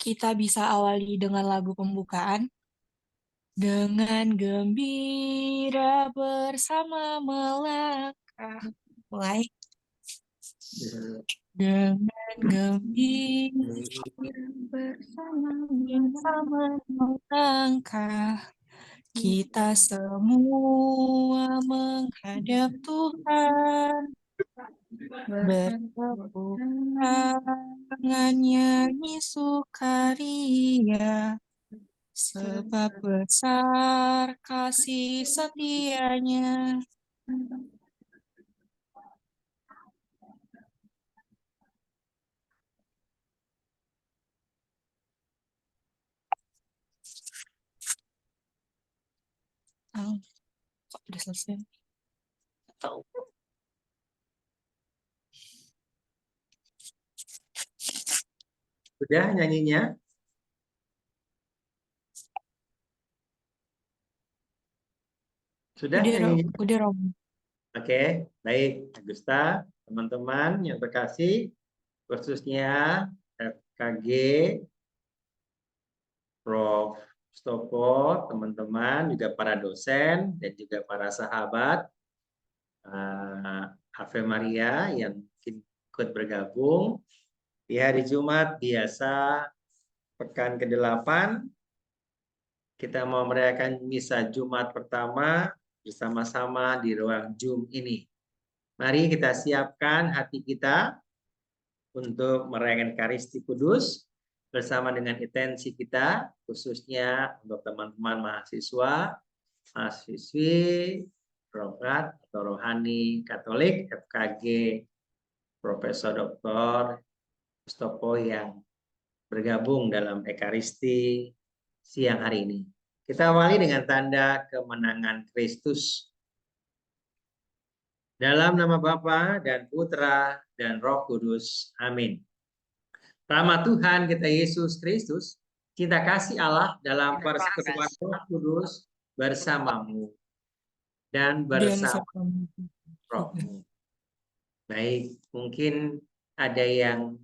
Kita bisa awali dengan lagu pembukaan. Dengan gembira bersama melangkah. Mulai. Dengan gembira bersama melangkah. Kita semua menghadap Tuhan. Bertepuk tangan nyanyi sukaria. Sebab besar kasih setianya. Oh, kok udah selesai? Tahu. Sudah nyanyinya? Sudah nyanyinya? Udah, Rom. Oke, baik, Agusta, teman-teman yang terkasih, khususnya FKG, Prof. Stopo, teman-teman, juga para dosen, dan juga para sahabat Ave Maria yang ikut bergabung. Di hari Jumat biasa, pekan ke-8, kita mau merayakan misa Jumat pertama bersama-sama di ruang Zoom ini. Mari kita siapkan hati kita untuk merayakan Ekaristi Kudus bersama dengan intensi kita, khususnya untuk teman-teman mahasiswa, mahasiswi, Rokat atau Rohani Katolik, FKG, Profesor Dr. Stopo yang bergabung dalam Ekaristi siang hari ini. Kita awali dengan tanda kemenangan Kristus. Dalam nama Bapa dan Putra dan Roh Kudus. Amin. Rahmat Tuhan kita Yesus Kristus, cinta kasih Allah dalam persekutuan Roh Kudus bersamamu dan bersama rohmu. Baik, mungkin ada yang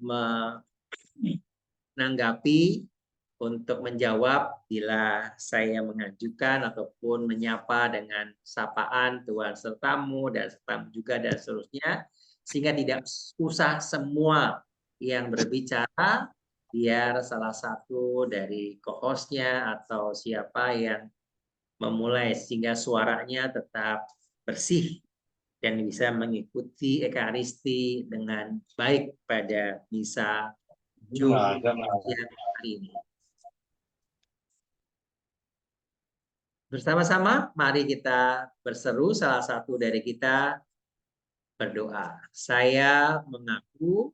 menanggapi untuk menjawab bila saya mengajukan ataupun menyapa dengan sapaan Tuhan sertamu dan sertamu juga dan seterusnya, sehingga tidak usah semua yang berbicara, biar salah satu dari co-hostnya atau siapa yang memulai sehingga suaranya tetap bersih dan bisa mengikuti Ekaristi dengan baik pada misa Jumat hari ini. Bersama-sama, mari kita berseru salah satu dari kita berdoa. Saya mengaku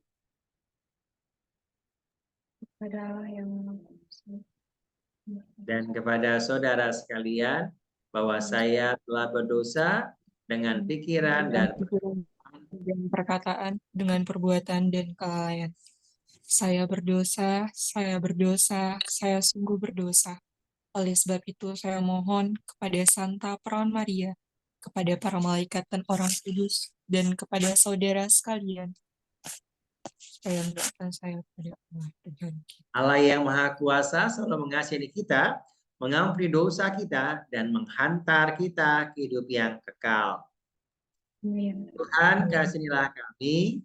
kepada Allah yang dan kepada saudara sekalian bahwa saya telah berdosa dengan pikiran dan perkataan, dengan perbuatan dan kelalaian. Saya berdosa, saya sungguh berdosa. Oleh sebab itu, saya mohon kepada Santa Perawan Maria, kepada para malaikat dan orang kudus, dan kepada saudara sekalian, supaya mendapatkan saya kepada Allah Tuhan kita. Allah yang Maha Kuasa selalu mengasihi kita, mengampuni dosa kita, dan menghantar kita ke hidup yang kekal. Amin. Tuhan, kasihanilah kami.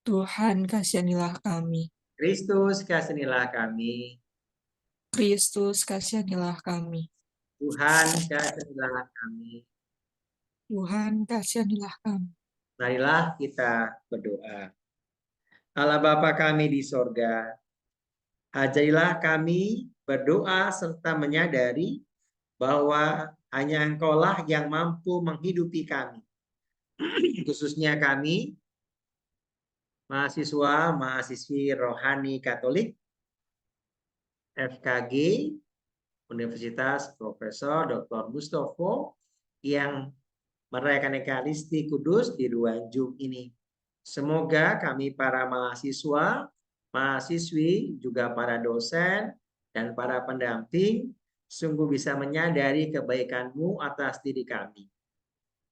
Tuhan, kasihanilah kami. Kristus, kasihanilah kami. Kristus, kasihanilah kami. Tuhan, kasihanilah kami. Tuhan, kasihanilah kami. Marilah kita berdoa. Allah Bapa kami di sorga, ajarilah kami berdoa serta menyadari bahwa hanya Engkaulah yang mampu menghidupi kami. Khususnya kami, mahasiswa, mahasiswi rohani Katolik, FKG, Universitas Profesor Dr. Mustopo, yang merayakan Ekaristi Kudus di ruang Zoom ini. Semoga kami para mahasiswa, mahasiswi, juga para dosen, dan para pendamping sungguh bisa menyadari kebaikan-Mu atas diri kami.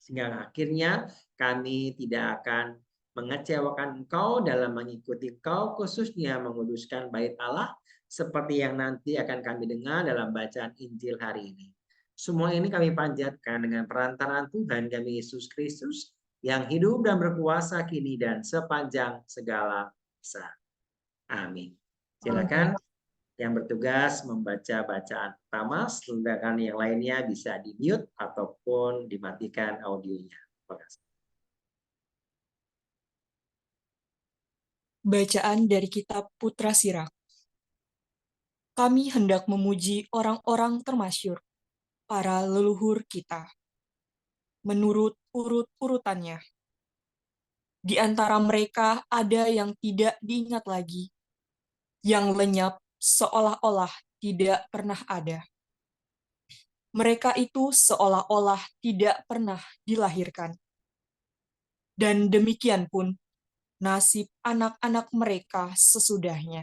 Sehingga akhirnya kami tidak akan mengecewakan engkau dalam mengikuti engkau, khususnya menguduskan bait Allah, seperti yang nanti akan kami dengar dalam bacaan Injil hari ini. Semua ini kami panjatkan dengan perantaraan Tuhan kami Yesus Kristus, yang hidup dan berkuasa kini dan sepanjang segala masa. Amin. Silakan yang bertugas membaca bacaan pertama, sedangkan yang lainnya bisa di-mute ataupun dimatikan audionya. Terima kasih. Bacaan dari kitab Putra Sirak. Kami hendak memuji orang-orang termasyur, para leluhur kita, menurut urut-urutannya. Di antara mereka ada yang tidak diingat lagi, yang lenyap seolah-olah tidak pernah ada. Mereka itu seolah-olah tidak pernah dilahirkan. Dan demikian pun nasib anak-anak mereka sesudahnya.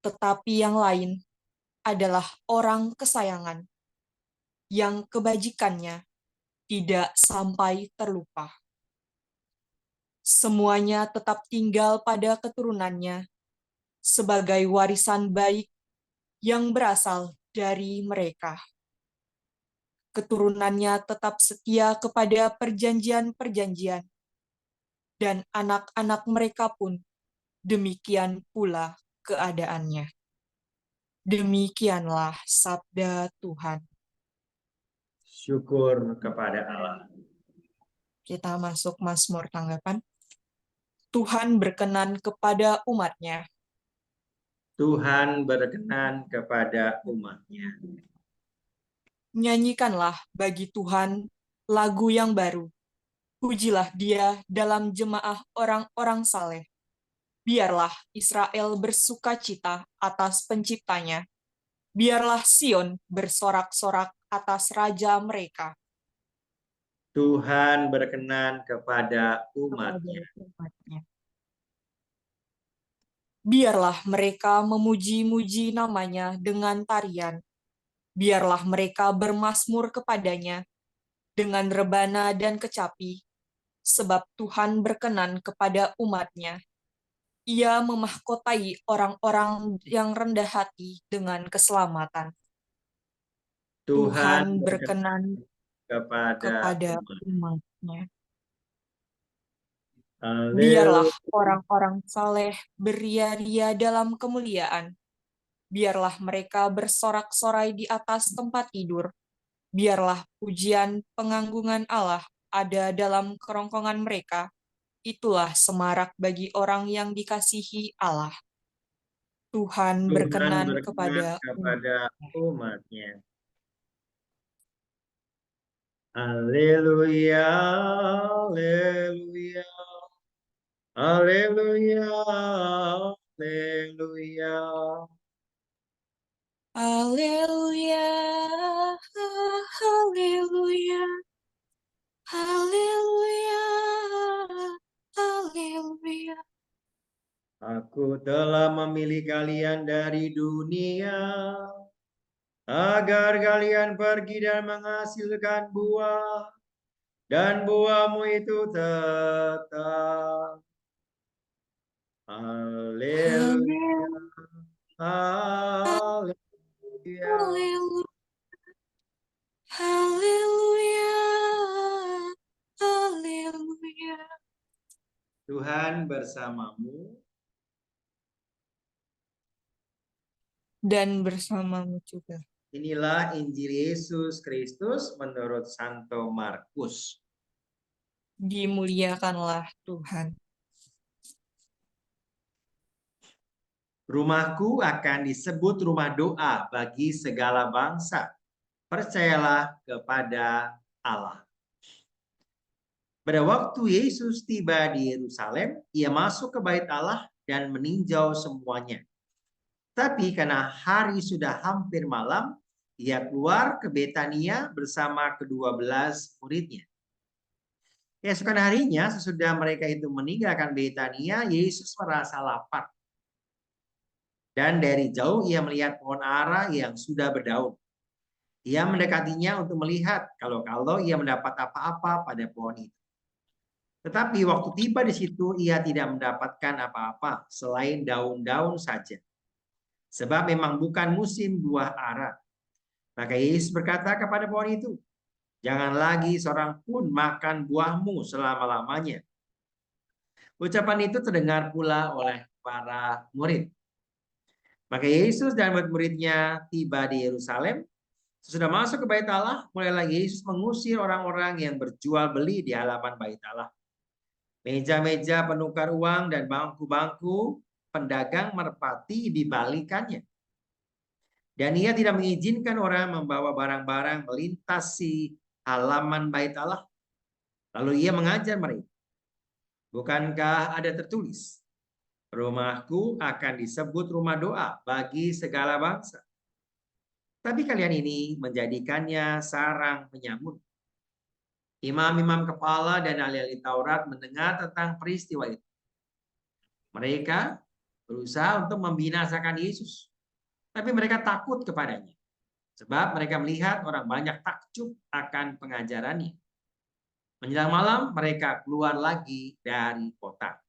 Tetapi yang lain adalah orang kesayangan, yang kebajikannya tidak sampai terlupa. Semuanya tetap tinggal pada keturunannya sebagai warisan baik yang berasal dari mereka. Keturunannya tetap setia kepada perjanjian-perjanjian, dan anak-anak mereka pun demikian pula keadaannya. Demikianlah sabda Tuhan. Syukur kepada Allah. Kita masuk Mazmur tanggapan. Tuhan berkenan kepada umat-Nya. Tuhan berkenan kepada umat-Nya. Nyanyikanlah bagi Tuhan lagu yang baru. Pujilah Dia dalam jemaah orang-orang saleh. Biarlah Israel bersuka cita atas penciptanya. Biarlah Sion bersorak-sorak atas raja mereka. Tuhan berkenan kepada umat-Nya. Biarlah mereka memuji-muji namanya dengan tarian. Biarlah mereka bermazmur kepadanya dengan rebana dan kecapi, sebab Tuhan berkenan kepada umat-Nya. Ia memahkotai orang-orang yang rendah hati dengan keselamatan. Tuhan berkenan kepada umat-Nya. Biarlah orang-orang saleh beria-ria dalam kemuliaan. Biarlah mereka bersorak-sorai di atas tempat tidur. Biarlah pujian penganggungan Allah ada dalam kerongkongan mereka. Itulah semarak bagi orang yang dikasihi Allah. Tuhan berkenan kepada umat-Nya. Haleluya, haleluya, haleluya, haleluya. Haleluya, haleluya, haleluya, haleluya. Aku telah memilih kalian dari dunia, agar kalian pergi dan menghasilkan buah, dan buahmu itu tetap. Haleluya, haleluya, haleluya, haleluya. Tuhan bersamamu dan bersamamu juga. Inilah Injil Yesus Kristus menurut Santo Markus. Dimuliakanlah Tuhan. Rumahku akan disebut rumah doa bagi segala bangsa. Percayalah kepada Allah. Pada waktu Yesus tiba di Yerusalem, ia masuk ke bait Allah dan meninjau semuanya. Tapi karena hari sudah hampir malam, ia keluar ke Betania bersama ke-12 muridnya. Keesokan harinya, sesudah mereka itu meninggalkan Betania, Yesus merasa lapar. Dan dari jauh ia melihat pohon ara yang sudah berdaun. Ia mendekatinya untuk melihat kalau ia mendapat apa-apa pada pohon itu. Tetapi waktu tiba di situ, ia tidak mendapatkan apa-apa selain daun-daun saja. Sebab memang bukan musim buah ara. Maka Yesus berkata kepada pohon itu, jangan lagi seorang pun makan buahmu selama-lamanya. Ucapan itu terdengar pula oleh para murid. Maka Yesus dan murid-muridnya tiba di Yerusalem. Sesudah masuk ke bait Allah, mulailah Yesus mengusir orang-orang yang berjual beli di halaman bait Allah. Meja-meja penukar uang dan bangku-bangku pedagang merpati dibalikannya. Dan ia tidak mengizinkan orang membawa barang-barang melintasi halaman bait Allah. Lalu ia mengajar mereka, bukankah ada tertulis, rumahku akan disebut rumah doa bagi segala bangsa. Tapi kalian ini menjadikannya sarang penyamun. Imam-imam kepala dan ahli-ahli Taurat mendengar tentang peristiwa itu. Mereka berusaha untuk membinasakan Yesus. Tapi mereka takut kepadanya. Sebab mereka melihat orang banyak takjub akan pengajarannya. Menjelang malam mereka keluar lagi dari kota.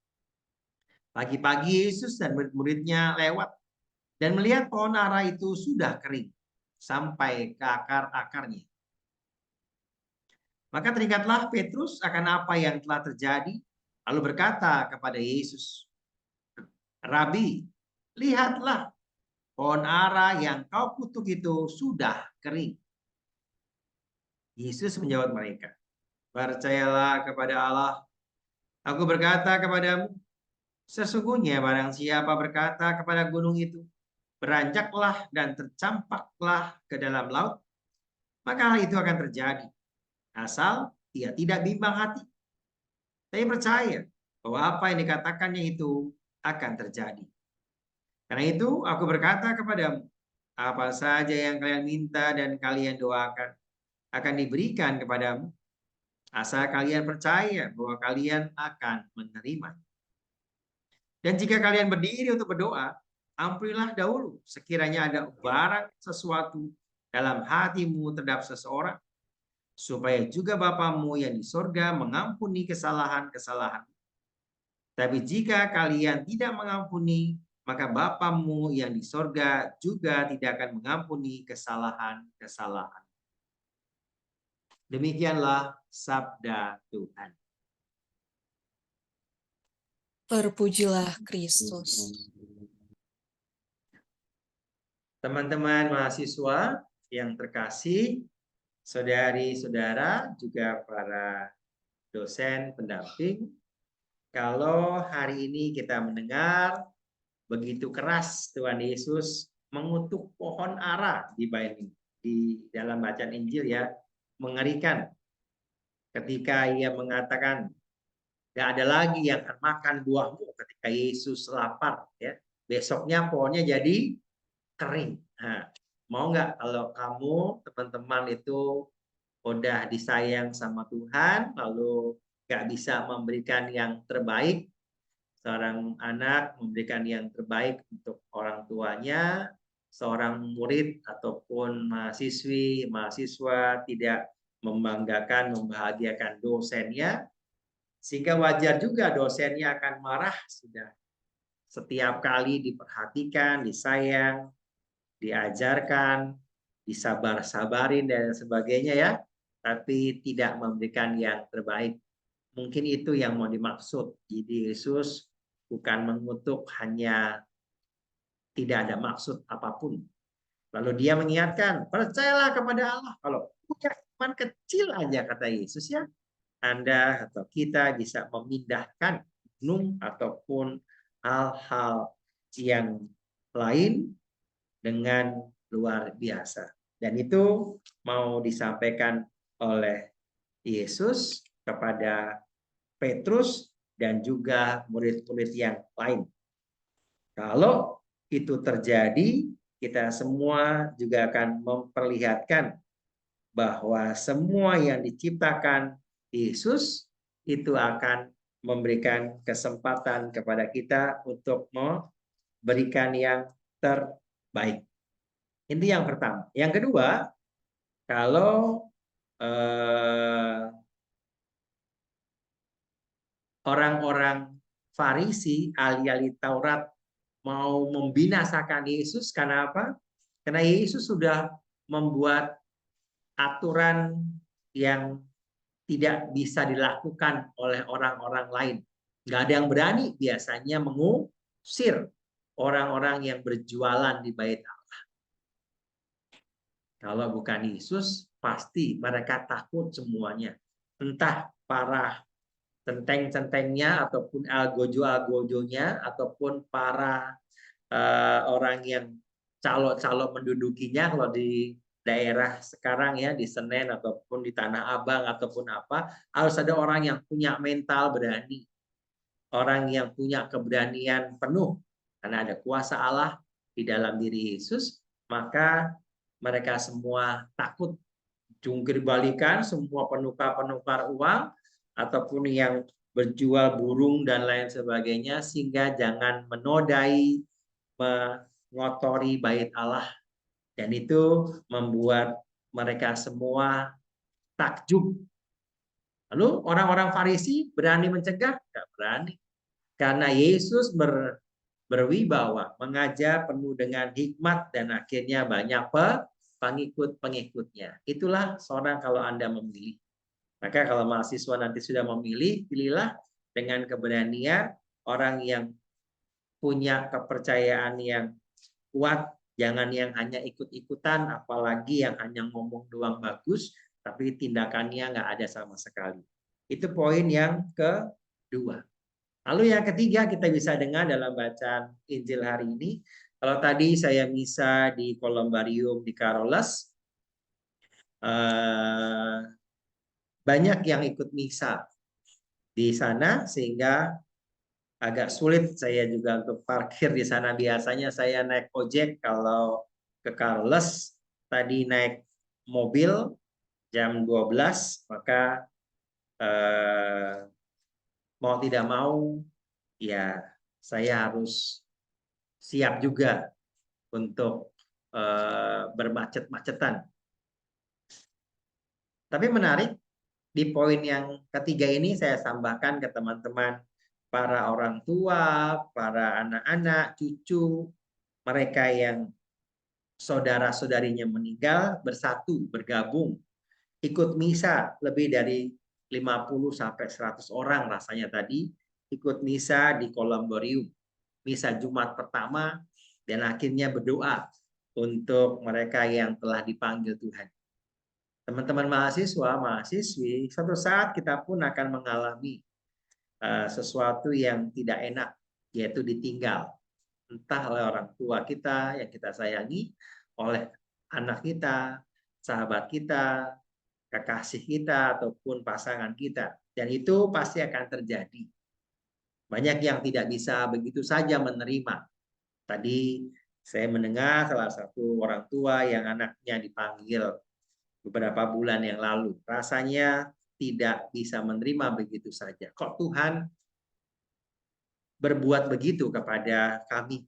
Pagi-pagi Yesus dan murid-muridnya lewat dan melihat pohon ara itu sudah kering sampai ke akar-akarnya. Maka teringatlah Petrus akan apa yang telah terjadi, lalu berkata kepada Yesus, Rabi, lihatlah pohon ara yang kau kutuk itu sudah kering. Yesus menjawab mereka, percayalah kepada Allah. Aku berkata kepadamu, sesungguhnya barang siapa berkata kepada gunung itu, beranjaklah dan tercampaklah ke dalam laut, maka hal itu akan terjadi. Asal ia tidak bimbang hati. Saya percaya bahwa apa yang dikatakannya itu akan terjadi. Karena itu aku berkata kepadamu, apa saja yang kalian minta dan kalian doakan akan diberikan kepadamu. Asal kalian percaya bahwa kalian akan menerima. Dan jika kalian berdiri untuk berdoa, ampunilah dahulu sekiranya ada barang sesuatu dalam hatimu terhadap seseorang, supaya juga Bapamu yang di sorga mengampuni kesalahan-kesalahan. Tapi jika kalian tidak mengampuni, maka Bapamu yang di sorga juga tidak akan mengampuni kesalahan-kesalahan. Demikianlah sabda Tuhan. Terpujilah Kristus. Teman-teman mahasiswa yang terkasih, saudari-saudara, juga para dosen pendamping, kalau hari ini kita mendengar begitu keras Tuhan Yesus mengutuk pohon ara di dalam bacaan Injil ya, mengerikan ketika ia mengatakan gak ada lagi yang akan makan buahmu ketika Yesus lapar ya. Besoknya pohonnya jadi kering. Nah, mau nggak kalau kamu teman-teman itu udah disayang sama Tuhan lalu nggak bisa memberikan yang terbaik, seorang anak memberikan yang terbaik untuk orang tuanya, seorang murid ataupun mahasiswa tidak membanggakan, membahagiakan dosennya, sehingga wajar juga dosennya akan marah sudah setiap kali diperhatikan, disayang, diajarkan, disabar-sabarin dan sebagainya ya, tapi tidak memberikan yang terbaik. Mungkin itu yang mau dimaksud. Jadi Yesus bukan mengutuk, hanya tidak ada maksud apapun. Lalu dia mengingatkan, percayalah kepada Allah. Kalau punya iman kecil aja kata Yesus ya, Anda atau kita bisa memindahkan gunung ataupun hal-hal yang lain dengan luar biasa. Dan itu mau disampaikan oleh Yesus kepada Petrus dan juga murid-murid yang lain. Kalau itu terjadi, kita semua juga akan memperlihatkan bahwa semua yang diciptakan Yesus itu akan memberikan kesempatan kepada kita untuk memberikan yang terbaik. Ini yang pertama. Yang kedua, kalau orang-orang Farisi, ahli-ahli Taurat mau membinasakan Yesus karena apa? Karena Yesus sudah membuat aturan yang tidak bisa dilakukan oleh orang-orang lain. Nggak ada yang berani biasanya mengusir orang-orang yang berjualan di bait Allah. Kalau bukan Yesus, pasti mereka takut semuanya. Entah para centeng-centengnya, ataupun algojo-algojonya, ataupun para orang yang calo-calo mendudukinya. Kalau di daerah sekarang ya, di Senen ataupun di Tanah Abang ataupun apa, harus ada orang yang punya mental berani, orang yang punya keberanian penuh karena ada kuasa Allah di dalam diri Yesus. Maka mereka semua takut jungkir balikan semua penukar-penukar uang ataupun yang berjual burung dan lain sebagainya, sehingga jangan menodai, mengotori bait Allah. Dan itu membuat mereka semua takjub. Lalu orang-orang Farisi berani mencegah? Tidak berani. Karena Yesus berwibawa, mengajar penuh dengan hikmat, dan akhirnya banyak pengikut-pengikutnya. Itulah seorang kalau Anda memilih. Maka kalau mahasiswa nanti sudah memilih, pilihlah dengan keberanian, orang yang punya kepercayaan yang kuat, jangan yang hanya ikut-ikutan, apalagi yang hanya ngomong doang bagus, tapi tindakannya nggak ada sama sekali. Itu poin yang kedua. Lalu yang ketiga kita bisa dengar dalam bacaan Injil hari ini. Kalau tadi saya misa di Kolombarium di Carolus, banyak yang ikut misa di sana, sehingga agak sulit saya juga untuk parkir di sana. Biasanya saya naik ojek kalau ke Carolus, tadi naik mobil jam 12, maka mau tidak mau ya saya harus siap juga untuk bermacet-macetan. Tapi menarik, di poin yang ketiga ini saya tambahkan ke teman-teman, para orang tua, para anak-anak, cucu, mereka yang saudara-saudarinya meninggal, bersatu, bergabung, ikut misa. Lebih dari 50 sampai 100 orang rasanya tadi ikut misa di Kolombarium, misa Jumat pertama, dan akhirnya berdoa untuk mereka yang telah dipanggil Tuhan. Teman-teman mahasiswa, mahasiswi, suatu saat kita pun akan mengalami sesuatu yang tidak enak, yaitu ditinggal. Entah oleh orang tua kita yang kita sayangi, oleh anak kita, sahabat kita, kekasih kita, ataupun pasangan kita. Dan itu pasti akan terjadi. Banyak yang tidak bisa begitu saja menerima. Tadi saya mendengar salah satu orang tua yang anaknya dipanggil beberapa bulan yang lalu. Rasanya tidak bisa menerima begitu saja. Kok Tuhan berbuat begitu kepada kami?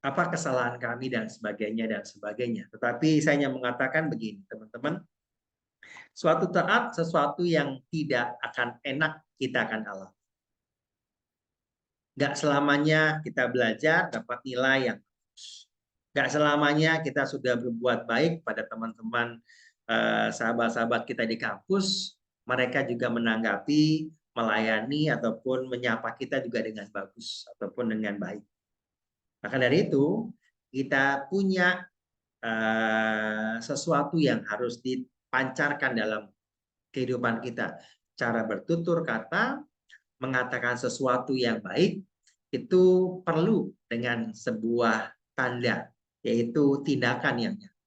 Apa kesalahan kami dan sebagainya dan sebagainya. Tetapi saya hanya mengatakan begini, teman-teman. Suatu saat sesuatu yang tidak akan enak kita akan alami. Gak selamanya kita belajar dapat nilai yang bagus. Gak selamanya kita sudah berbuat baik pada teman-teman, sahabat-sahabat kita di kampus, mereka juga menanggapi, melayani, ataupun menyapa kita juga dengan bagus, ataupun dengan baik. Maka dari itu, kita punya sesuatu yang harus dipancarkan dalam kehidupan kita. Cara bertutur kata, mengatakan sesuatu yang baik, itu perlu dengan sebuah tanda, yaitu tindakan yang nyata.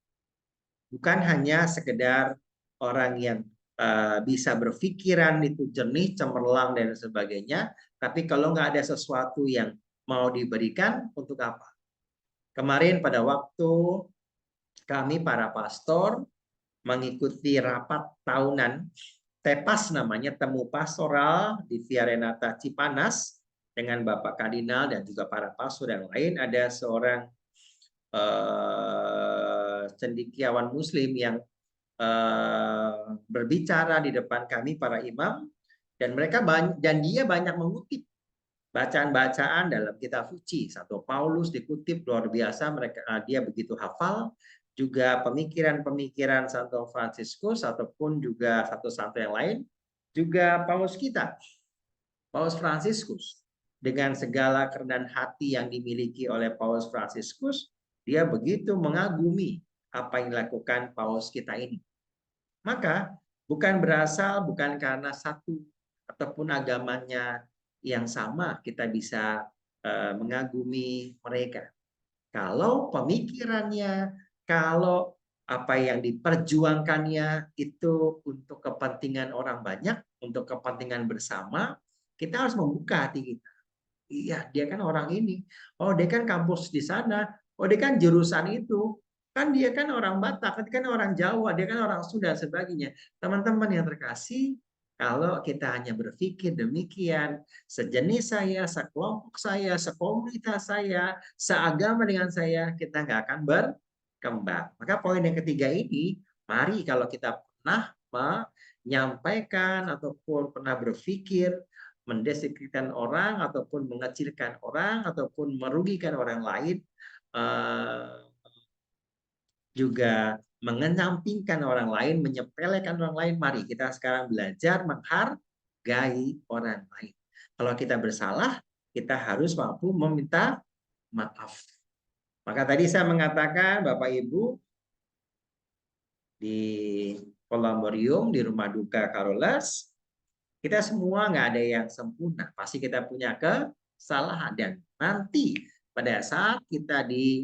Bukan hanya sekedar orang yang bisa berpikiran itu jernih, cemerlang, dan sebagainya, tapi kalau nggak ada sesuatu yang mau diberikan, untuk apa? Kemarin pada waktu kami para pastor mengikuti rapat tahunan TEPAS namanya, Temu Pastoral di Via Renata Cipanas, dengan Bapak Kardinal dan juga para pastor yang lain. Ada seorang cendekiawan Muslim yang berbicara di depan kami para imam, Dan dia banyak mengutip bacaan-bacaan dalam kitab suci. Satu Paulus dikutip luar biasa, dia begitu hafal. Juga pemikiran-pemikiran Santo Fransiskus ataupun juga satu-satu yang lain. Juga Paus kita, Paus Fransiskus. Dengan segala kerendahan hati yang dimiliki oleh Paus Fransiskus, dia begitu mengagumi apa yang dilakukan Paus kita ini. Maka bukan karena satu ataupun agamanya yang sama kita bisa mengagumi mereka. Kalau pemikirannya, kalau apa yang diperjuangkannya itu untuk kepentingan orang banyak, untuk kepentingan bersama, kita harus membuka hati kita. Iya, dia kan orang ini. Oh, dia kan kampus di sana. Oh, dia kan jurusan itu. Kan dia kan orang Batak, kan orang Jawa, dia kan orang Sunda, dan sebagainya. Teman-teman yang terkasih, kalau kita hanya berpikir demikian, sejenis saya, sekelompok saya, sekomunitas saya, seagama dengan saya, kita nggak akan berkembang. Maka poin yang ketiga ini, mari kalau kita pernah menyampaikan ataupun pernah berpikir mendeskripsikan orang ataupun mengecilkan orang ataupun merugikan orang lain, juga mengenyampingkan orang lain, menyepelekan orang lain, mari kita sekarang belajar menghargai orang lain. Kalau kita bersalah, kita harus mampu meminta maaf. Maka tadi saya mengatakan, Bapak Ibu, di Kolomborium, di Rumah Duka Carolus, kita semua nggak ada yang sempurna. Pasti kita punya kesalahan. Dan nanti pada saat kita di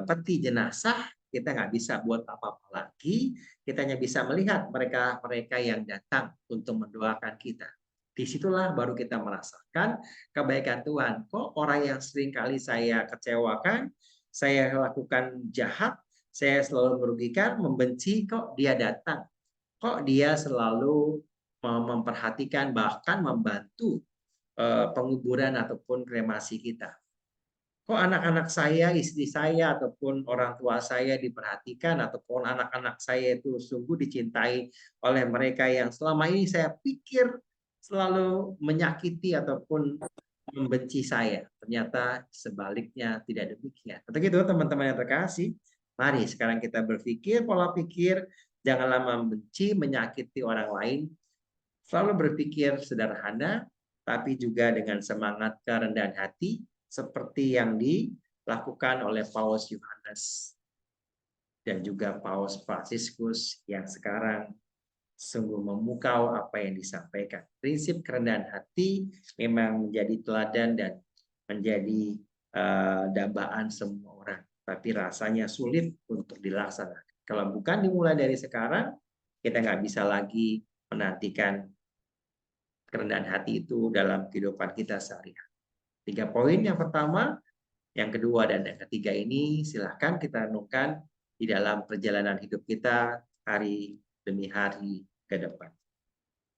peti jenazah, kita nggak bisa buat apa-apa lagi. Kita hanya bisa melihat mereka yang datang untuk mendoakan kita. Disitulah baru kita merasakan kebaikan Tuhan. Kok orang yang sering kali saya kecewakan, saya lakukan jahat, saya selalu merugikan, membenci, kok dia datang. Kok dia selalu memperhatikan, bahkan membantu penguburan ataupun kremasi kita. Kok anak-anak saya, istri saya, ataupun orang tua saya diperhatikan, ataupun anak-anak saya itu sungguh dicintai oleh mereka yang selama ini saya pikir selalu menyakiti ataupun membenci saya. Ternyata sebaliknya tidak demikian. Untuk itu teman-teman yang terkasih, mari sekarang kita berpikir pola pikir, janganlah membenci, menyakiti orang lain, selalu berpikir sederhana, tapi juga dengan semangat kerendahan hati, seperti yang dilakukan oleh Paus Yohanes dan juga Paus Fransiskus yang sekarang sungguh memukau apa yang disampaikan. Prinsip kerendahan hati memang menjadi teladan dan menjadi dambaan semua orang, tapi rasanya sulit untuk dilaksanakan. Kalau bukan dimulai dari sekarang, kita nggak bisa lagi menantikan kerendahan hati itu dalam kehidupan kita sehari-hari. 3 poin yang pertama, yang kedua, dan yang ketiga ini silahkan kita renungkan di dalam perjalanan hidup kita hari demi hari ke depan.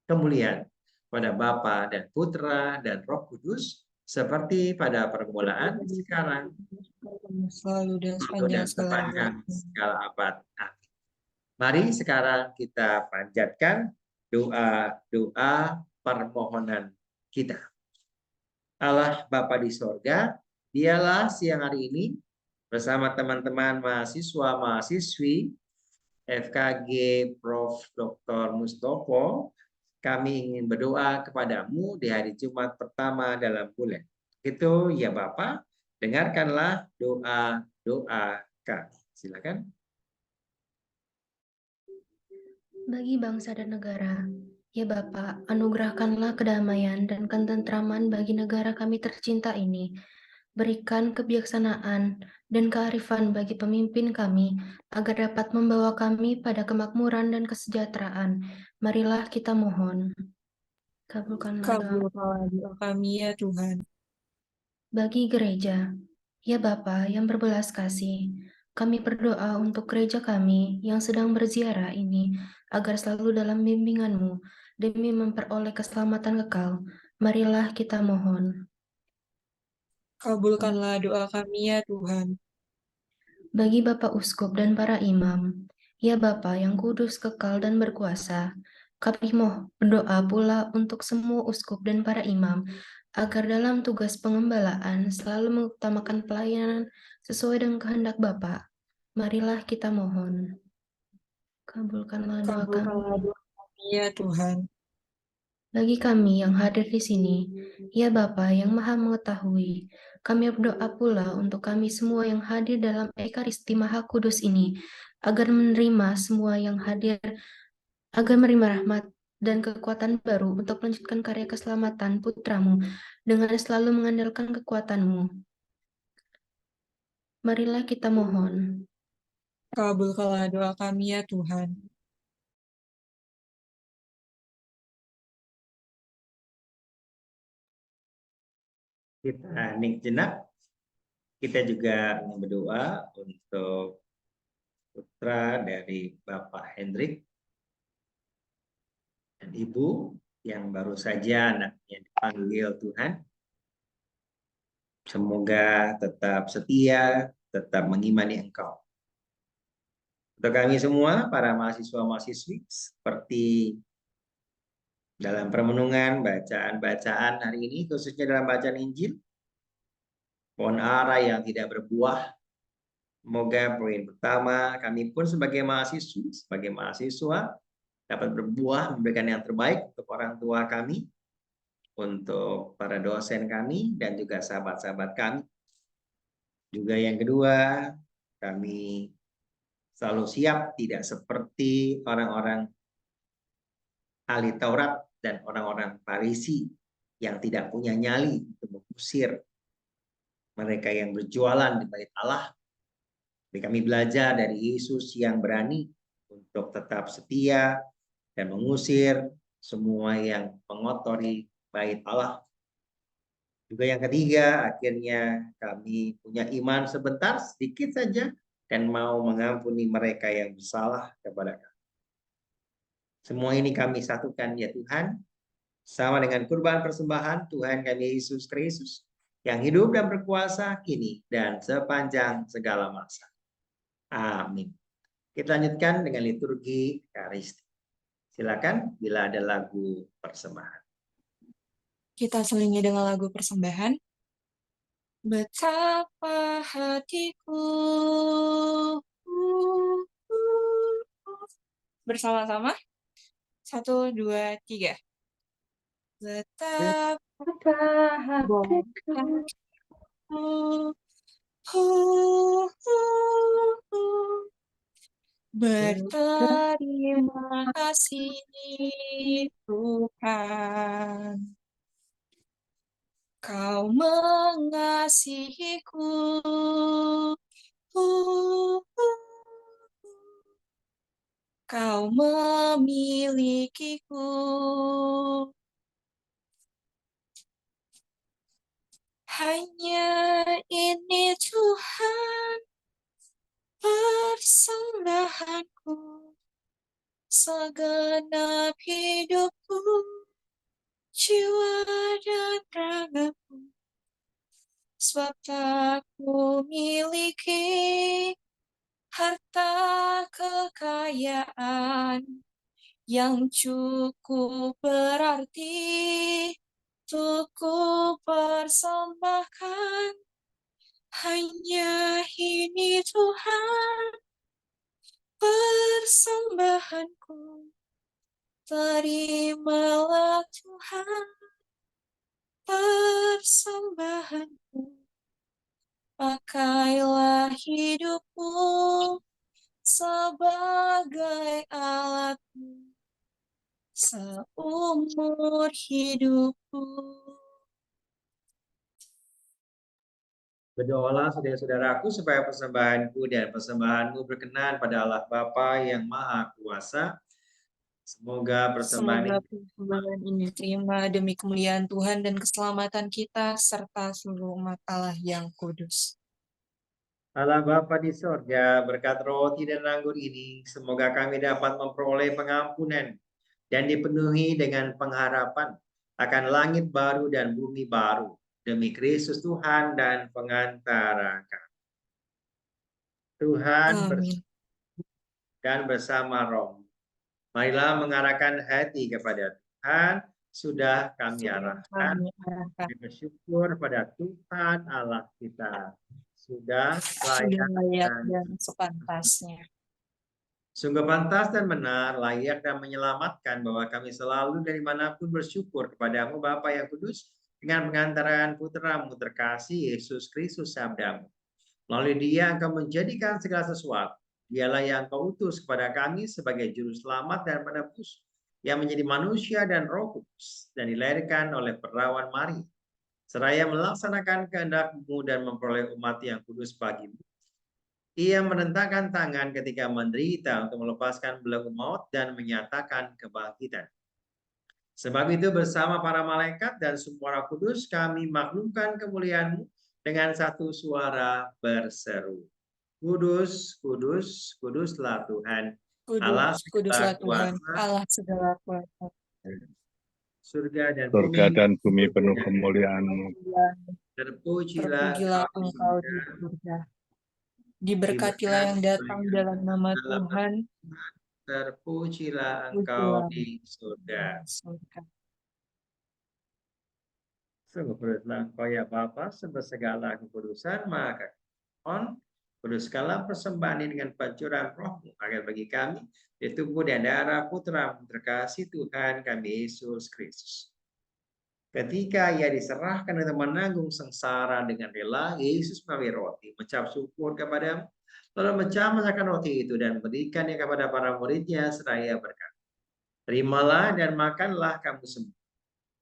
Kemuliaan pada Bapa dan Putra dan Roh Kudus, seperti pada permulaan, sekarang, selalu dan dan sepanjang segala abad. Amin. Mari sekarang kita panjatkan doa-doa permohonan kita. Allah Bapa di sorga, dialah siang hari ini bersama teman-teman mahasiswa-mahasiswi FKG Prof. Dr. Mustopo, kami ingin berdoa kepadamu di hari Jumat pertama dalam bulan. Itu ya Bapak, dengarkanlah doa-doa kami. Silakan. Bagi bangsa dan negara, ya Bapa, anugerahkanlah kedamaian dan ketentraman bagi negara kami tercinta ini. Berikan kebijaksanaan dan kearifan bagi pemimpin kami, agar dapat membawa kami pada kemakmuran dan kesejahteraan. Marilah kita mohon. Kabulkanlah doa kami ya Tuhan. Bagi gereja, ya Bapa yang berbelas kasih, kami berdoa untuk gereja kami yang sedang berziarah ini, agar selalu dalam bimbingan-Mu demi memperoleh keselamatan kekal. Marilah kita mohon. Kabulkanlah doa kami ya Tuhan. Bagi Bapak Uskup dan para imam, ya Bapa yang kudus, kekal, dan berkuasa, Kami berdoa pula untuk semua uskup dan para imam, agar dalam tugas pengembalaan selalu mengutamakan pelayanan sesuai dengan kehendak Bapa. Marilah kita mohon. Kabulkanlah doa kami. Kabulkanlah doa kami ya Tuhan. Bagi kami yang hadir di sini, ya Bapa yang Maha Mengetahui, kami berdoa pula untuk kami semua yang hadir dalam Ekaristi Maha Kudus ini, agar menerima semua yang hadir, agar menerima rahmat dan kekuatan baru untuk melanjutkan karya keselamatan putramu dengan selalu mengandalkan kekuatanmu. Marilah kita mohon. Kabulkanlah doa kami ya Tuhan. Kita hening jenak. Kita juga berdoa untuk putra dari Bapak Hendrik dan Ibu yang baru saja anaknya dipanggil Tuhan. Semoga tetap setia, tetap mengimani Engkau. Untuk kami semua, para mahasiswa-mahasiswi, seperti dalam permenungan, bacaan-bacaan hari ini, khususnya dalam bacaan Injil, pohon ara yang tidak berbuah. Semoga poin pertama, kami pun sebagai mahasiswa dapat berbuah, memberikan yang terbaik untuk orang tua kami, untuk para dosen kami, dan juga sahabat-sahabat kami. Juga yang kedua, kami selalu siap, tidak seperti orang-orang ahli Taurat dan orang-orang Farisi yang tidak punya nyali untuk mengusir mereka yang berjualan di bait Allah. Jadi kami belajar dari Yesus yang berani untuk tetap setia dan mengusir semua yang mengotori bait Allah. Juga yang ketiga, akhirnya kami punya iman sebentar, sedikit saja, dan mau mengampuni mereka yang bersalah kepada kami. Semua ini kami satukan ya Tuhan, sama dengan kurban persembahan Tuhan kami Yesus Kristus, yang hidup dan berkuasa kini dan sepanjang segala masa. Amin. Kita lanjutkan dengan liturgi Ekaristi. Silakan bila ada lagu persembahan. Kita selingi dengan lagu persembahan. Betapa hatiku bersama-sama. 1, 2, 3. Betapa hatiku berterima kasih Tuhan. Kau mengasihiku. Kau memilikiku. Hanya ini Tuhan persembahanku, segenap hidupku, jiwa dan ragaku, sebab tak ku miliki harta kekayaan yang cukup berarti untuk ku persembahkan. Hanya ini Tuhan persembahanku. Terimalah Tuhan persembahanku. Pakailah hidupku sebagai alatmu seumur hidupku. Berdoalah saudara-saudaraku supaya persembahanku dan persembahanmu berkenan pada Allah Bapa yang Maha Kuasa. Semoga persembahan ini diterima demi kemuliaan Tuhan dan keselamatan kita serta seluruh umat Allah yang kudus. Allah Bapa di sorga, berkat roti dan anggur ini, semoga kami dapat memperoleh pengampunan dan dipenuhi dengan pengharapan akan langit baru dan bumi baru, demi Kristus Tuhan dan pengantara kami. Tuhan Amin. dan bersama Roh, Marilah mengarahkan hati kepada Tuhan. Sudah kami Sudah arahkan. kami arahkan. Kami bersyukur pada Tuhan Allah kita. Sudah Sudah layak dan dan sepantasnya. sungguh pantas dan benar, layak dan menyelamatkan bahwa kami selalu dari manapun bersyukur kepadamu Bapa yang kudus dengan pengantaran putramu terkasih Yesus Kristus sabdamu. Melalui dia engkau menjadikan segala sesuatu. Dialah yang kau utus kepada kami sebagai juru selamat dan penebus yang menjadi manusia dan roh kudus dan dilahirkan oleh perawan Maria. Seraya melaksanakan kehendak-Mu dan memperoleh umat yang kudus bagimu. Ia menentangkan tangan ketika menderita untuk melepaskan belenggu maut dan menyatakan kebangkitan. Sebab itu bersama para malaikat dan semua roh kudus kami maklumkan kemuliaan-Mu dengan satu suara berseru. Kudus, kudus, kuduslah Tuhan, Allah Kuduslah segala Tuhan, kuasa, Allah segala kuasa. surga dan bumi penuh kemuliaan-Mu. terpujilah Terpujilah Engkau di Engkau di surga. surga. Diberkatilah yang datang dalam nama Tuhan. Terpujilah Engkau Terpujilah di surga. surga. Sungguh kuduslah Engkau ya Bapa, sebab segala kekudusan, maka mohon kuduskanlah persembahan ini dengan pancuran roh-Mu agar bagi kami di tubuh dan darah Putra terkasih Tuhan kami Yesus Kristus. Ketika ia diserahkan untuk menanggung sengsara dengan rela, Yesus mengambil roti, mengucap syukur kepada-Mu, lalu memecah-mecahkan roti itu dan memberikannya kepada para muridnya seraya berkata, terimalah dan makanlah kamu semua.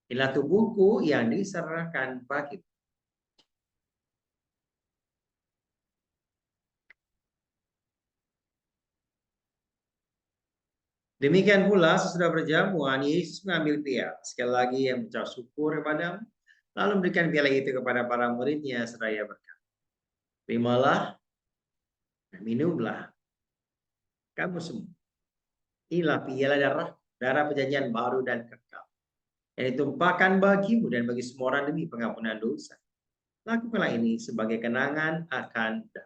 Inilah tubuhku yang diserahkan bagimu. Demikian pula sesudah berjamuan, Yesus mengambil piala. Sekali lagi yang mengucap syukur kepada-Mu, lalu memberikan piala itu kepada para muridnya seraya berkata, terimalah dan minumlah kamu semua. Inilah piala darah perjanjian baru dan kekal yang ditumpahkan bagimu dan bagi semua orang demi pengampunan dosa. Lakukanlah ini sebagai kenangan akan Dia.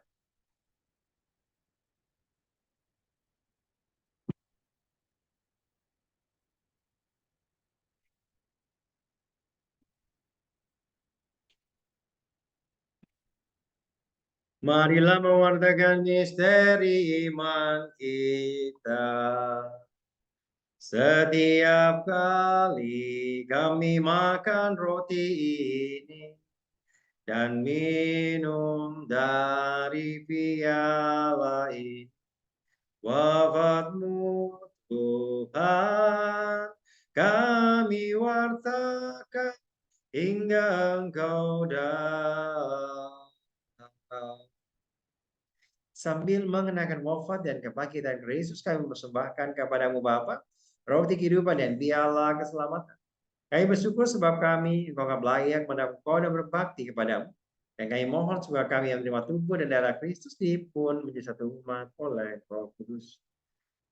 Marilah mewartakan misteri iman kita. Setiap kali kami makan roti ini dan minum dari piala ini, wafat-Mu Tuhan kami wartakan hingga Engkau datang. Sambil mengenakan wafat dan kebangkitan Kristus, kami mempersembahkan kepada-Mu Bapa roti kehidupan dan piala keselamatan. Kami bersyukur sebab kami Engkau layak mendapat Engkau dan berbakti kepada-Mu. Dan kami mohon supaya kami yang menerima tubuh dan darah Kristus pun menjadi satu umat oleh Roh Kudus.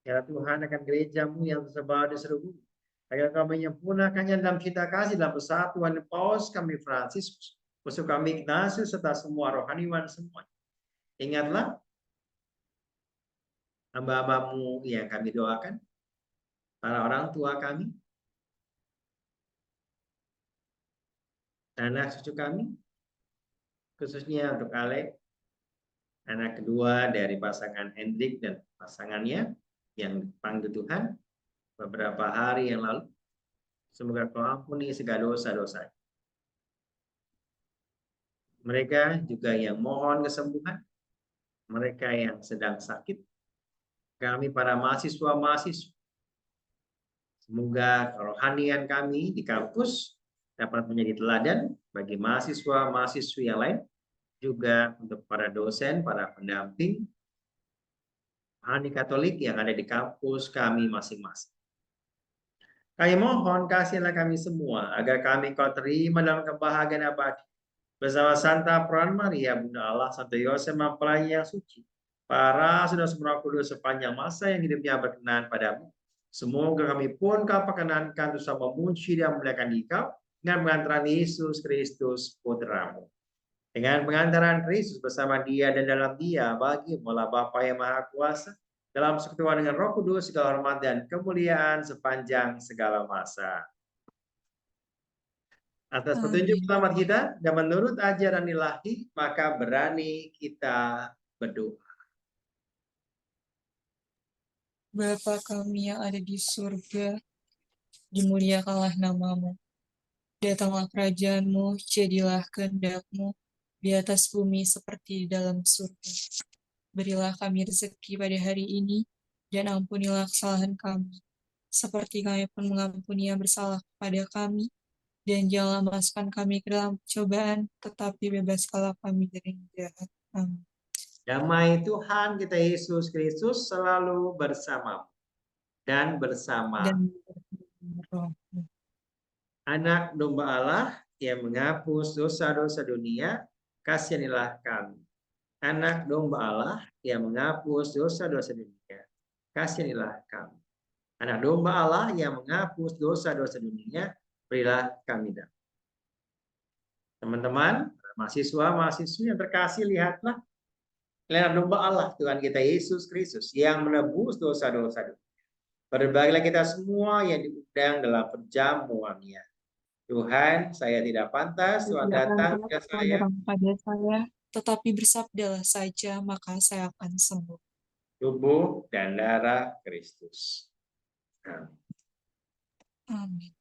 Ya Tuhan akan gereja-Mu yang tersebar di seluruh bumi, agar kami menyempurnakannya dalam cinta kasih dalam persatuan Paus kami Fransiskus, musuh kami Ignatius serta semua rohaniwan semua. Ingatlah hamba-hamba-Mu yang kami doakan, para orang tua kami, anak cucu kami, khususnya untuk Alek, anak kedua dari pasangan Hendrik dan pasangannya yang dipanggil Tuhan beberapa hari yang lalu. Semoga Kau ampuni segala dosa-dosa. Mereka juga yang mohon kesembuhan, mereka yang sedang sakit, kami para mahasiswa-mahasiswa. Semoga kerohanian kami di kampus dapat menjadi teladan bagi mahasiswa-mahasiswi yang lain, juga untuk para dosen, para pendamping, rohani Katolik yang ada di kampus kami masing-masing. Kami mohon kasihlah kami semua agar kami Kau terima dalam kebahagiaan abadi bersama Santa Peran Maria, Bunda Allah, Santo Yosef mempelai yang suci, para saudara-saudara kudus sepanjang masa yang hidupnya berkenan padamu. Semoga kami pun Kau perkenankan untuk sama memuji dan memuliakan Dikau dengan pengantaran Yesus Kristus Putra-Mu. Dengan pengantaran Kristus bersama Dia dan dalam Dia, bagi Allah Bapa yang Maha Kuasa, dalam persekutuan dengan Roh Kudus, segala hormat dan kemuliaan sepanjang segala masa. Atas petunjuk Amin. selamat kita dan menurut ajaran ilahi, maka berani kita berdoa. Bapa kami yang ada di surga, dimuliakanlah namamu. Datanglah kerajaanmu, jadilah kehendak-mu di atas bumi seperti di dalam surga. Berilah kami rezeki pada hari ini, dan ampunilah kesalahan kami, seperti kami pun mengampuni yang bersalah kepada kami. Dan janganlah masukkan kami ke dalam cobaan, tetapi bebaskanlah kami dari yang jahat. Amin. Damai Tuhan kita Yesus Kristus selalu bersamamu dan bersama Dan roh. Anak domba Allah yang menghapus dosa-dosa dunia, kasihanilah kami. Anak domba Allah yang menghapus dosa-dosa dunia, kasihanilah kami. Anak domba Allah yang menghapus dosa-dosa dunia, berilah kami damai. Teman-teman, mahasiswa-mahasiswi yang terkasih, lihatlah anak domba Allah, Tuhan kita Yesus Kristus, yang menebus dosa-dosa dunia. Berbahagialah kita semua yang diundang dalam perjamuannya. Tuhan, saya tidak pantas, Tuhan datang ke saya. Pada saya, tetapi bersabdalah saja, maka saya akan sembuh. Tubuh dan darah Kristus. Amin. Amin.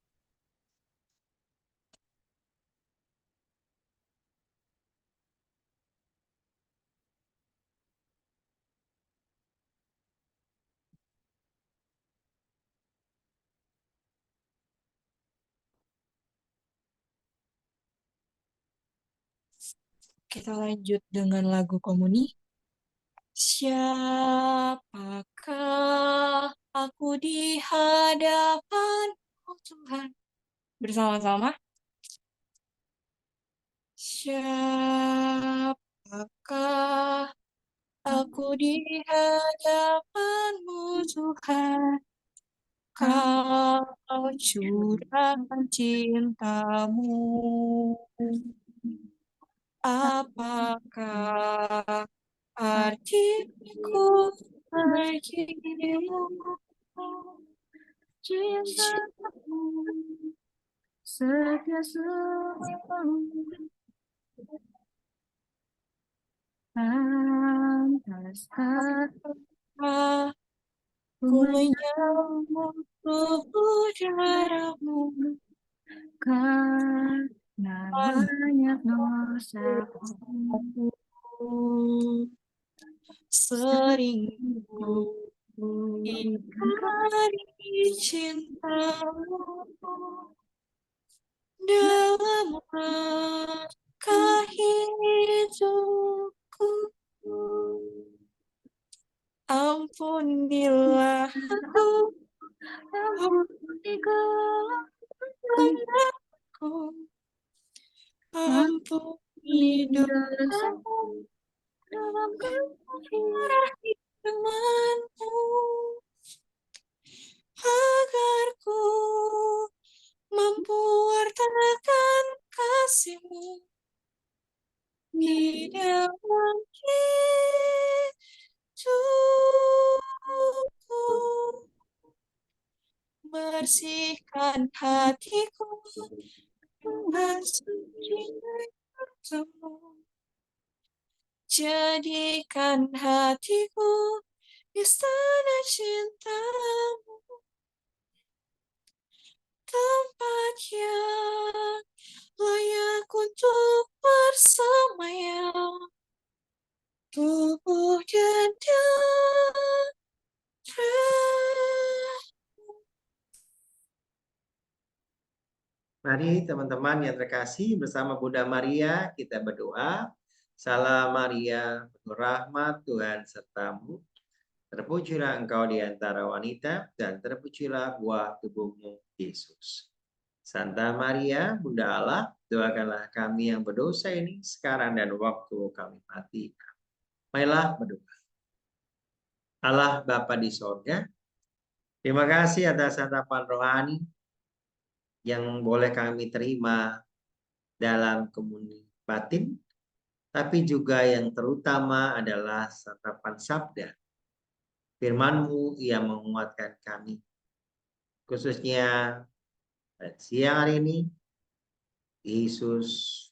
Kita lanjut dengan lagu komuni. Siapakah aku di hadapan-Mu, Tuhan? Bersama-sama. Siapakah aku di hadapan-Mu, Tuhan? Kau curahkan cinta-Mu. Apakah artiku bagimu? Cinta-Mu setia selalu. Pantaskah ku menyambut tubuh darah-Mu, karena banyak dosaku. Sering ku ingkari cinta-Mu dalam langkah hidupku. Ampunilah aku, ampuni kehendakku, ampuni dosaku dalam firman-Mu, agar ku mampu wartakan kasih-Mu di dalam hidupku. Bersihkan hatiku dengan suci bertemu. Jadikan hatiku istana cinta-Mu, tempat yang layak untuk bersemayam, tubuh dan darah. Mari teman-teman yang terkasih, bersama Bunda Maria kita berdoa. Salam Maria, penuh rahmat, Tuhan sertamu. Terpujilah engkau di antara wanita, dan terpujilah buah tubuhmu, Yesus. Santa Maria, Bunda Allah, doakanlah kami yang berdosa ini sekarang dan waktu kami mati. Marilah berdoa. Allah Bapa di sorga, terima kasih atas santapan rohani yang boleh kami terima dalam komuni batin, tapi juga yang terutama adalah santapan sabda Firman-Mu yang menguatkan kami. Khususnya siang hari ini, Yesus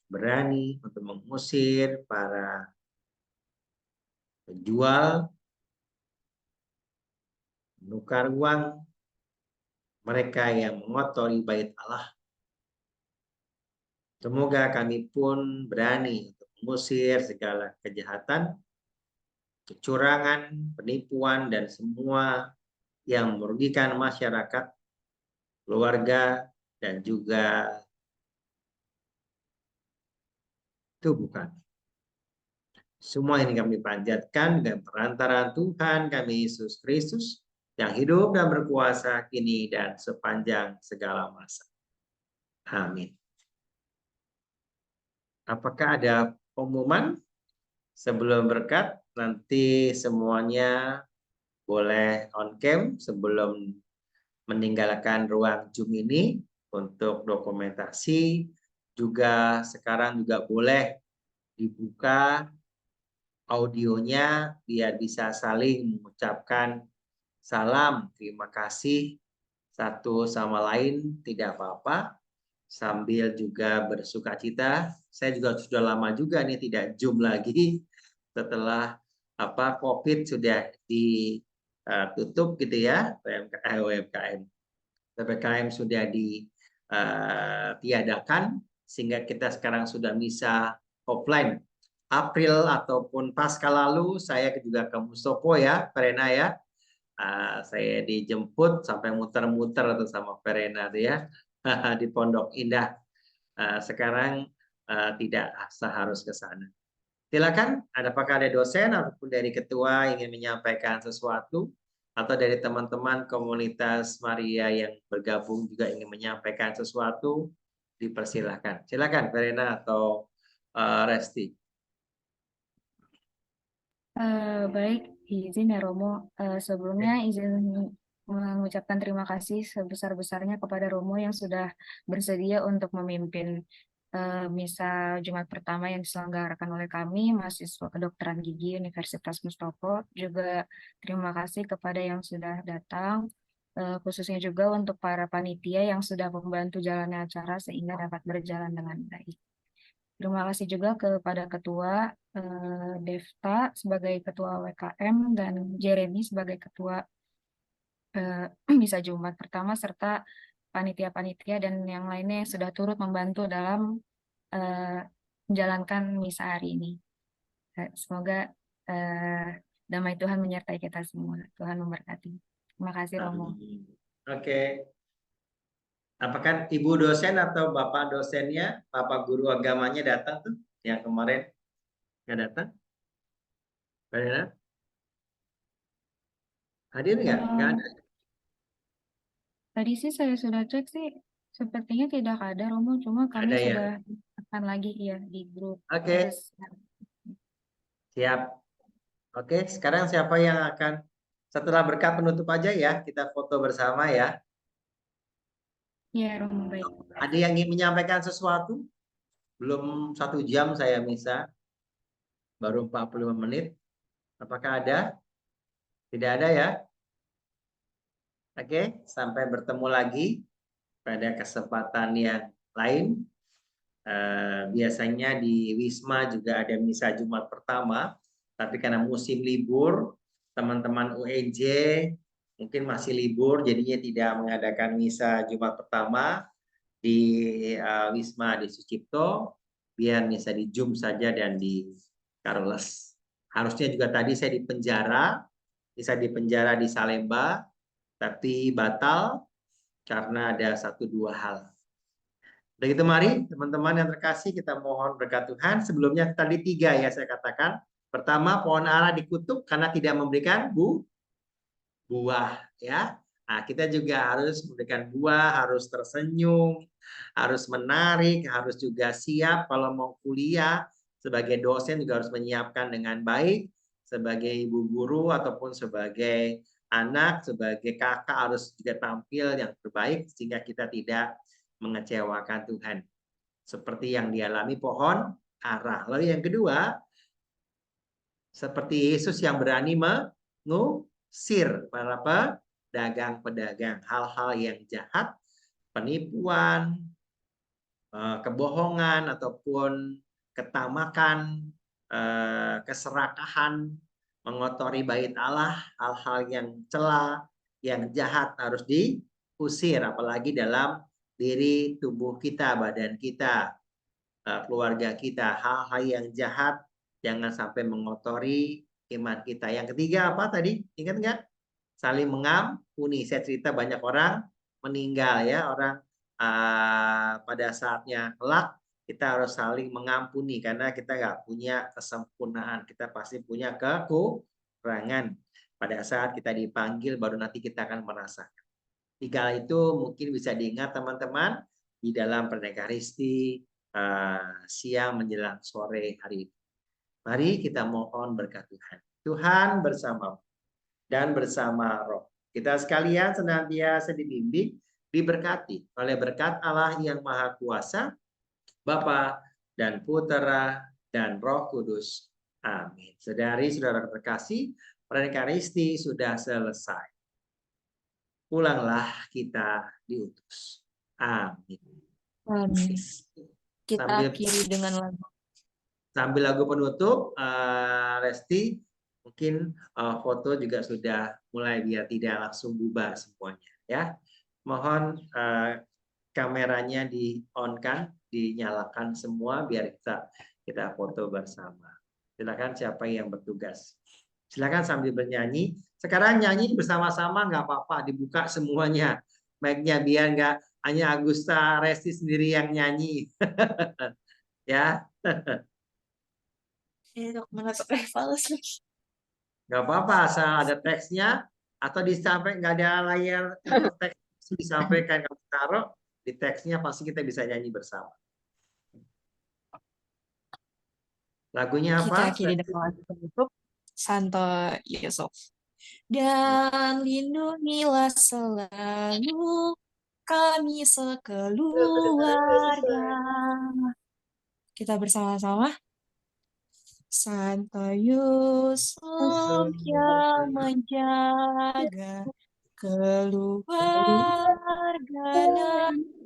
berani untuk mengusir para penjual, menukar uang, mereka yang mengotori bait Allah. Semoga kami pun berani untuk mengusir segala kejahatan, kecurangan, penipuan, dan semua yang merugikan masyarakat, keluarga, dan juga tubuh kami. Semua ini kami panjatkan dengan perantaraan Tuhan kami Yesus Kristus yang hidup dan berkuasa kini dan sepanjang segala masa. Amin. Apakah ada pengumuman sebelum berkat? Nanti semuanya boleh on cam sebelum meninggalkan ruang Zoom ini untuk dokumentasi. Juga sekarang juga boleh dibuka audionya biar bisa saling mengucapkan salam, terima kasih satu sama lain, tidak apa-apa. Sambil juga bersuka cita. Saya juga sudah lama juga nih tidak Zoom lagi setelah COVID sudah ditutup gitu ya, PPKM sudah ditiadakan sehingga kita sekarang sudah bisa offline. April ataupun pasca lalu saya juga ke Mustopo ya, Verena ya. Saya dijemput sampai muter-muter tuh sama Verena tuh ya di Pondok Indah. Sekarang tidak seharus ke sana. Silakan, apakah ada dosen ataupun dari ketua ingin menyampaikan sesuatu atau dari teman-teman komunitas Maria yang bergabung juga ingin menyampaikan sesuatu, dipersilahkan. Silakan Verena atau Resti. Baik, izin ya Romo. Sebelumnya izin mengucapkan terima kasih sebesar-besarnya kepada Romo yang sudah bersedia untuk memimpin misa Jumat pertama yang diselenggarakan oleh kami, mahasiswa kedokteran gigi Universitas Mustopo. Juga terima kasih kepada yang sudah datang, khususnya juga untuk para panitia yang sudah membantu jalannya acara sehingga dapat berjalan dengan baik. Terima kasih juga kepada Ketua Devta sebagai Ketua WKM dan Jeremy sebagai Ketua Misa Jumat pertama serta panitia-panitia dan yang lainnya yang sudah turut membantu dalam menjalankan misa hari ini. Semoga damai Tuhan menyertai kita semua. Tuhan memberkati. Terima kasih Romo. Oke. Apakah ibu dosen atau bapak dosennya, bapak guru agamanya datang tuh yang kemarin nggak datang? Verena? Hadir nggak? Nggak ada. Tadi sih saya sudah cek sih, sepertinya tidak ada Romo, cuma kami Ada ya? sudah akan lagi ya di grup. Oke. Siap. Oke, sekarang siapa yang akan setelah berkat penutup aja ya, kita foto bersama ya. Ya Romo, baik. Ada yang ingin menyampaikan sesuatu? Belum 1 jam saya misa, baru 45 menit. Apakah ada? Tidak ada ya? Oke, sampai bertemu lagi pada kesempatan yang lain. Biasanya di Wisma juga ada misa Jumat pertama, tapi karena musim libur, teman-teman UNJ mungkin masih libur, jadinya tidak mengadakan misa Jumat pertama di Wisma di Sucipto, biar misa di Zoom saja dan di Carles. Harusnya juga tadi saya di penjara di Salemba, tapi batal karena ada 1-2 hal. Begitu mari teman-teman yang terkasih kita mohon berkat Tuhan. Sebelumnya tadi 3 ya saya katakan. Pertama, pohon ara dikutuk karena tidak memberikan buah ya. Nah, kita juga harus memberikan buah, harus tersenyum, harus menarik, harus juga siap kalau mau kuliah. Sebagai dosen juga harus menyiapkan dengan baik. Sebagai ibu guru ataupun sebagai anak, sebagai kakak harus juga tampil yang terbaik sehingga kita tidak mengecewakan Tuhan. Seperti yang dialami pohon ara. Lalu yang kedua, seperti Yesus yang berani usir para pedagang-pedagang. Hal-hal yang jahat, penipuan, kebohongan ataupun ketamakan, keserakahan, mengotori bait Allah, hal-hal yang cela, yang jahat harus diusir, apalagi dalam diri tubuh kita, badan kita, keluarga kita. Hal-hal yang jahat jangan sampai mengotori iman kita. Yang ketiga apa tadi? Ingat nggak? Saling mengampuni. Saya cerita banyak orang meninggal ya, orang pada saatnya kelak kita harus saling mengampuni karena kita nggak punya kesempurnaan, kita pasti punya kekurangan. Pada saat kita dipanggil baru nanti kita akan merasakan. Tiga itu mungkin bisa diingat teman-teman di dalam Pernekaristi siang menjelang sore hari ini. Mari kita mohon berkat Tuhan. Tuhan bersama dan bersama Roh. Kita sekalian senantiasa dibimbing, diberkati oleh berkat Allah yang Maha Kuasa, Bapa dan Putera dan Roh Kudus. Amin. Saudari-saudara terkasih, Pernekaristi sudah selesai. Pulanglah kita diutus. Amin. Amin. Kita Sambil akhiri dengan lagu. Sambil lagu penutup, Resti, mungkin foto juga sudah mulai biar tidak langsung bubar semuanya ya. Mohon kameranya di-on-kan, dinyalakan semua biar kita foto bersama. Silakan siapa yang bertugas. Silakan sambil bernyanyi. Sekarang nyanyi bersama-sama nggak apa-apa, dibuka semuanya mic-nya biar nggak hanya Agusta Resti sendiri yang nyanyi. Ya. Menusuk rivals lagi. Nggak apa-apa, asal ada teksnya atau disampaikan nggak ada layar teks disampaikan, kalau taruh di teksnya pasti kita bisa nyanyi bersama. Lagunya Kita apa? akhiri dengan lagu penutup Santo Yusuf. Dan lindungilah selalu kami sekeluarga. Kita bersama-sama. Santo Yusuf yang menjaga keluarga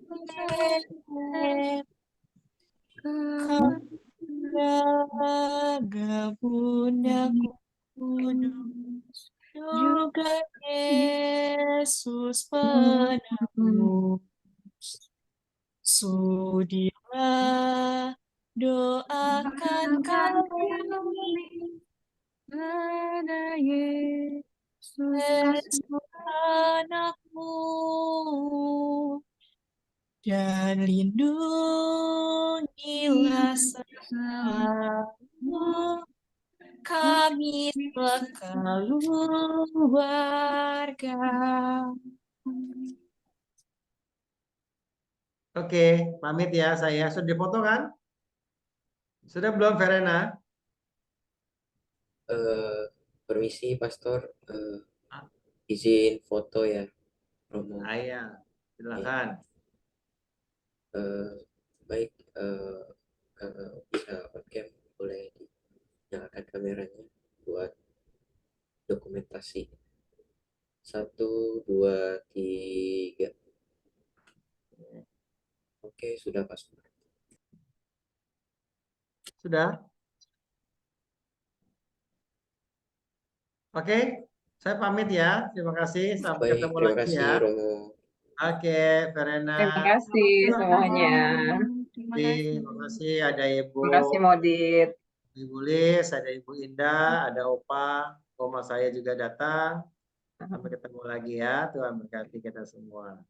Nazaret, jaga Bunda Kudus, juga Yesus penebus. Sudilah doakan kami, ada Yesus Yesus anakmu, dan lindungilah selalu kami sekeluarga. Oke, pamit ya saya. Sudah dipoto kan? Sudah belum, Verena? Permisi, Pastor. Izin foto ya, Romo. Ayah, silakan. Baik, bisa on cam, boleh dinyalakan kameranya buat dokumentasi. 1, 2, 3. Oke, sudah Pastor. Sudah? Oke, saya pamit ya. Terima kasih. Sampai Baik, ketemu terima lagi kasih ya. Romo. Oke, Verena. Terima kasih semuanya. Terima Terima kasih. Ada Ibu. Terima kasih Modit. Ibu Lis, ada Ibu Indah, ada Opa, Oma saya juga datang. Sampai ketemu lagi ya. Tuhan berkati kita semua.